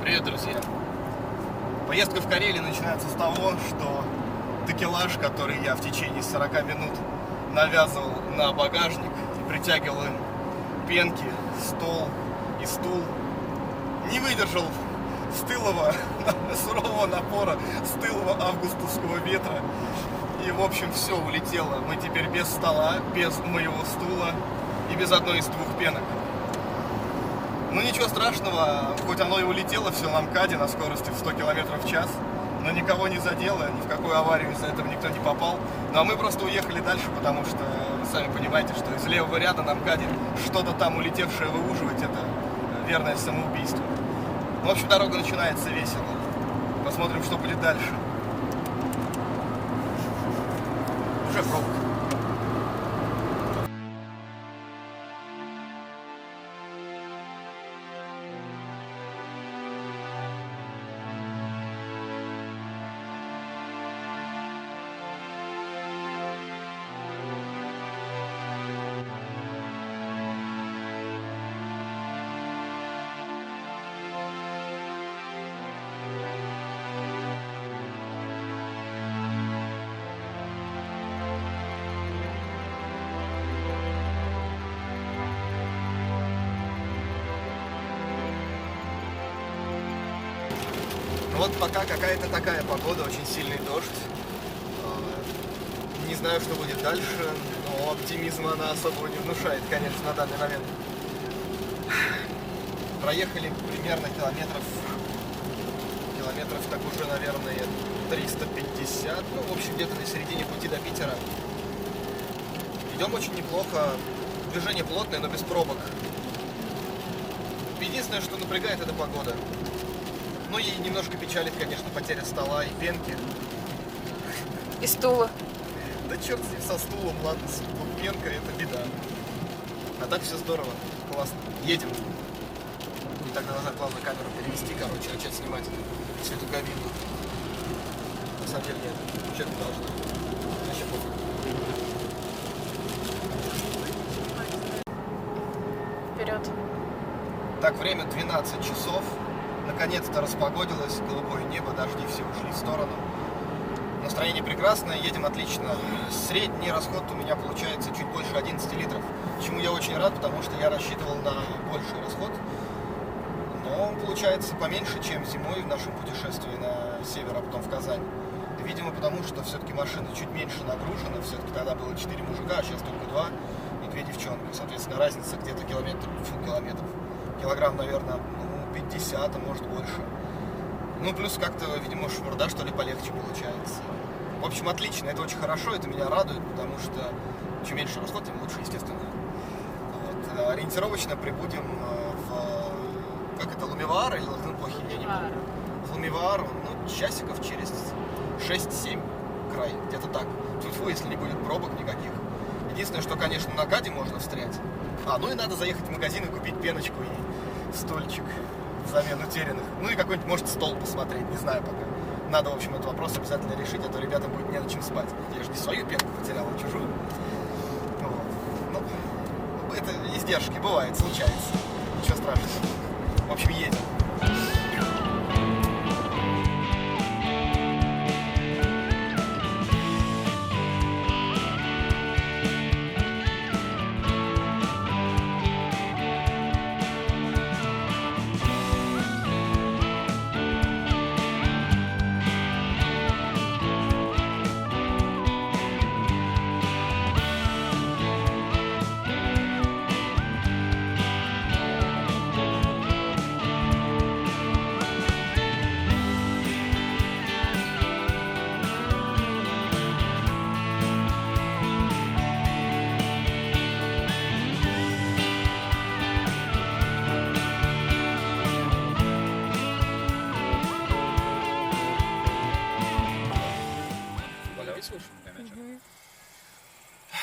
Привет, друзья! Поездка в Карелию начинается с того, что такелаж, который я в течение 40 минут навязывал на багажник и притягивал им пенки, стол и стул, не выдержал стылого, сурового напора, стылого августовского ветра. И, в общем, все улетело. Мы теперь без стола, без моего стула и без одной из двух пенок. Ну ничего страшного, хоть оно и улетело все на МКАДе на скорости в 100 км в час, но никого не задело, ни в какую аварию из-за этого никто не попал. Ну а мы просто уехали дальше, потому что вы сами понимаете, что из левого ряда на МКАДе что-то там улетевшее выуживать — это верное самоубийство. В общем, дорога начинается весело. Посмотрим, что будет дальше. Уже пробка. Вот пока какая-то такая погода, очень сильный дождь. Не знаю, что будет дальше, но оптимизма она особо не внушает, конечно, на данный момент. Проехали примерно километров так уже, наверное, 350. Ну, в общем, где-то на середине пути до Питера. Идем очень неплохо. Движение плотное, но без пробок. Единственное, что напрягает, это погода. Ну и немножко печалит, конечно, потеря стола и пенки. И стула. Да черт с ним, со стулом, ладно, пенка — это беда. А так все здорово, классно. Едем. И тогда назад главное камеру перевести, короче, начать снимать всю эту кабину. На самом деле нет, что-то должно. Вообще пофиг. Вперед. Так, время 12 часов. Наконец-то распогодилось, голубое небо, дожди все ушли в сторону. Настроение прекрасное, едем отлично. Средний расход у меня получается чуть больше 11 литров, чему я очень рад, потому что я рассчитывал на больший расход. Но он получается поменьше, чем зимой в нашем путешествии на север, а потом в Казань. Видимо, потому что все-таки машина чуть меньше нагружена, все-таки тогда было 4 мужика, а сейчас только 2 и 2 девчонки. Соответственно, разница где-то килограмм, наверное, 50, а может больше. Ну, плюс как-то, видимо, швырда, что ли, полегче получается. В общем, отлично, это очень хорошо, это меня радует, потому что чем меньше расход, тем лучше, естественно. Вот. Ориентировочно прибудем в Лумиваар или Латынпохи, я не помню. В Лумиваар, ну, часиков через 6-7 край, где-то так. Тьфу-тьфу, если не будет пробок никаких. Единственное, что, конечно, на КАДе можно встрять. Ну и надо заехать в магазин и купить пеночку и стольчик взамен утерянных. Ну и какой-нибудь, может, стол посмотреть, не знаю пока. Надо, в общем, этот вопрос обязательно решить, а то ребятам будет не на чем спать. Я же не свою пенку потерял, а чужую. Вот. Ну, это издержки, бывает, случается. Ничего страшного. В общем, едем. Угу.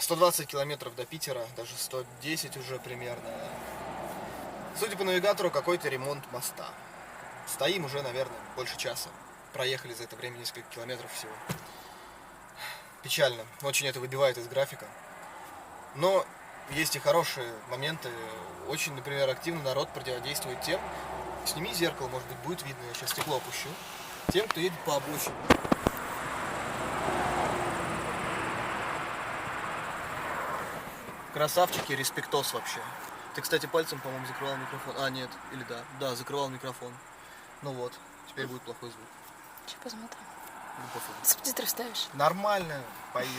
120 километров до Питера, даже 110 уже примерно. Судя по навигатору, какой-то ремонт моста. Стоим уже, наверное, больше часа. Проехали за это время несколько километров всего. Печально. Очень это выбивает из графика. Но есть и хорошие моменты. Очень, например, активно народ противодействует тем, Сними зеркало, может быть, будет видно. Я сейчас стекло опущу. Тем, кто едет по обочине. Красавчики, респектос вообще. Ты, кстати, пальцем, по-моему, закрывал микрофон. А, нет, или да. Да, закрывал микрофон. Ну вот, теперь будет плохой звук. Сейчас посмотрим. Ну, пофигу. Субтитры вставишь? Нормально, поедет.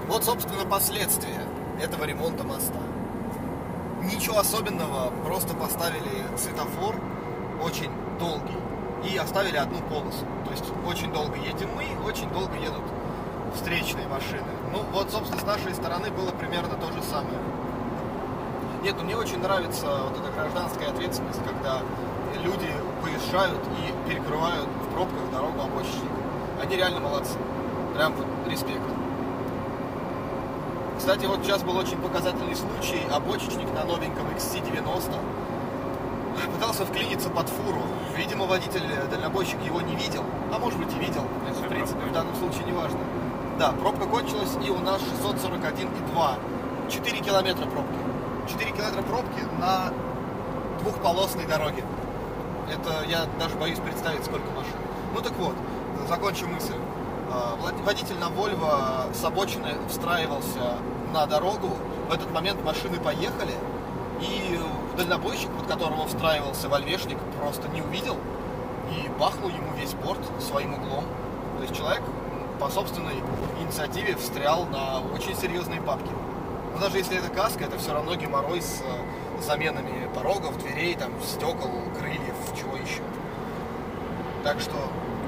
Вот, собственно, последствия этого ремонта моста. Ничего особенного, просто поставили светофор очень долгий и оставили одну полосу. То есть очень долго едем мы, очень долго едут встречные машины. Ну вот, собственно, с нашей стороны было примерно то же самое. Нет, ну мне очень нравится вот эта гражданская ответственность, когда люди выезжают и перекрывают в пробках дорогу обочечникам. Они реально молодцы. Прям вот респект. Кстати, вот сейчас был очень показательный случай. Обочечник на новеньком XC90 пытался вклиниться под фуру. Видимо, водитель, дальнобойщик его не видел. А может быть и видел. В принципе, в данном случае не важно. Да, пробка кончилась, и у нас 641,2. 4 километра пробки. 4 километра пробки на двухполосной дороге. Это я даже боюсь представить, сколько машин. Ну так вот, закончу мысль. Водитель на Volvo с обочины встраивался на дорогу. В этот момент машины поехали, и дальнобойщик, под которого встраивался вольвешник, просто не увидел и бахнул ему весь борт своим углом. То есть человек по собственной инициативе встрял на очень серьезные бабки. Но даже если это каска, это все равно геморрой с заменами порогов, дверей, там, стекол, крыльев, чего еще. Так что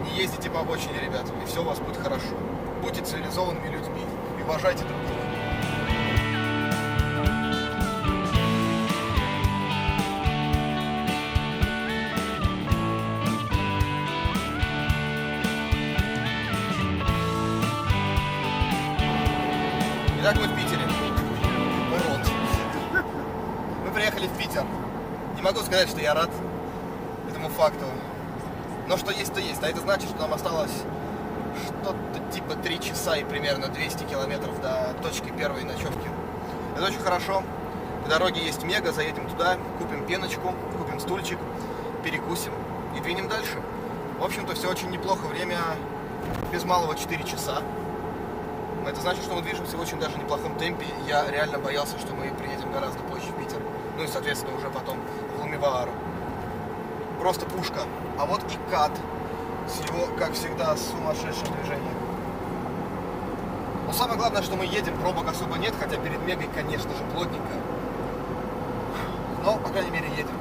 не ездите по обочине, ребят, и все у вас будет хорошо. Будьте цивилизованными людьми и уважайте друг друга. Итак, мы в Питере. Вот. Мы приехали в Питер. Не могу сказать, что я рад этому факту. Но что есть, то есть. А это значит, что нам осталось что-то типа 3 часа и примерно 200 километров до точки первой ночевки. Это очень хорошо. По дороге есть Мега, заедем туда, купим пеночку, купим стульчик, перекусим и двинем дальше. В общем-то, все очень неплохо. Время без малого 4 часа. Это значит, что мы движемся в очень даже неплохом темпе. Я реально боялся, что мы приедем гораздо позже в Питер. Ну и, соответственно, уже потом в Лумиваару. Просто пушка. А вот и КАТ с его, как всегда, сумасшедшим движением. Но самое главное, что мы едем, пробок особо нет, хотя перед Мегой, конечно же, плотненько. Но, по крайней мере, едем.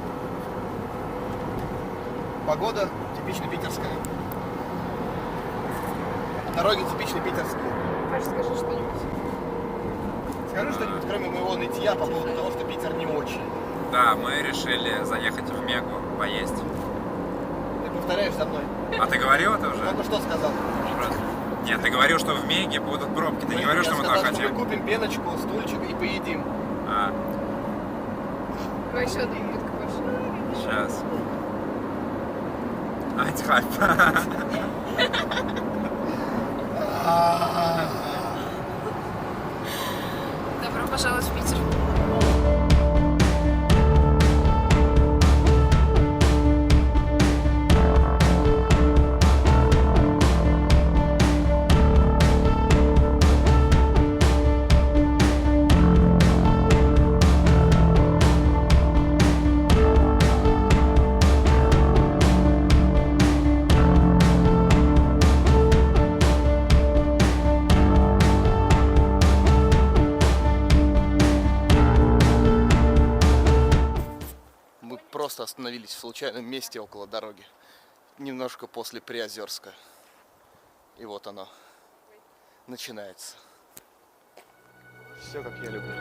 Погода типично питерская. Дороги типично питерские. Паш, скажи что-нибудь. Скажи что-нибудь, кроме моего нытья по поводу того, что Питер не очень. Да, мы решили заехать в Мегу поесть. Ты повторяешь за мной. А ты говорил это уже? Только что сказал. Нет, ты говорил, что в Меге будут пробки. Ты не говорил, что мы туда сказал, хотим? Мы купим пеночку, стульчик и поедим. А, Ну еще одна минутка, Паш. сейчас. Айцхайп. Добро пожаловать в Питер. Мы просто остановились в случайном месте около дороги. Немножко после Приозерска. И вот оно. Начинается. Все как я люблю.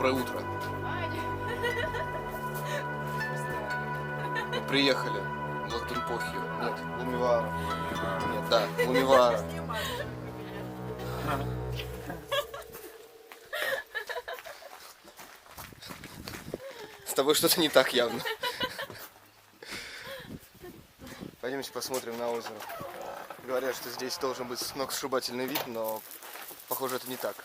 Доброе утро. Мы приехали. В Латунпохию. Нет, Лумивара. Нет, да, Лумивара. С тобой что-то не так явно. Пойдемте посмотрим на озеро. Говорят, что здесь должен быть сногсшибательный вид, но похоже, это не так.